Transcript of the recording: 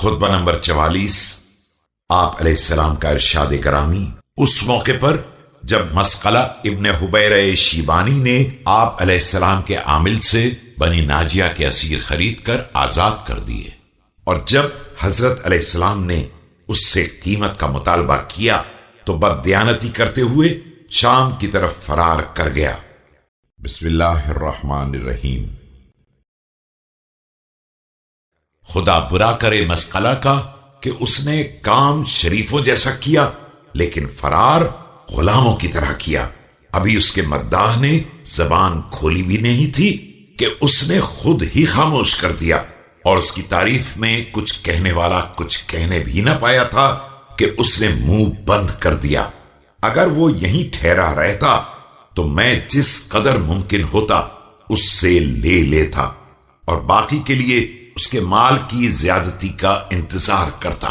خطبہ نمبر 44۔ آپ علیہ السلام کا ارشاد گرامی اس موقع پر جب مسقلہ ابن حبیرہ شیبانی نے آپ علیہ السلام کے عامل سے بنی ناجیہ کے اسیر خرید کر آزاد کر دیے، اور جب حضرت علیہ السلام نے اس سے قیمت کا مطالبہ کیا تو بددیانتی کرتے ہوئے شام کی طرف فرار کر گیا۔ بسم اللہ الرحمن الرحیم۔ خدا برا کرے مسقلہ کا کہ اس نے کام شریفوں جیسا کیا لیکن فرار غلاموں کی طرح کیا۔ ابھی اس کے مداح نے زبان کھولی بھی نہیں تھی کہ اس نے خود ہی خاموش کر دیا، اور اس کی تعریف میں کچھ کہنے والا کچھ کہنے بھی نہ پایا تھا کہ اس نے منہ بند کر دیا۔ اگر وہ یہیں ٹھہرا رہتا تو میں جس قدر ممکن ہوتا اس سے لے لیتا، اور باقی کے لیے اس کے مال کی زیادتی کا انتظار کرتا۔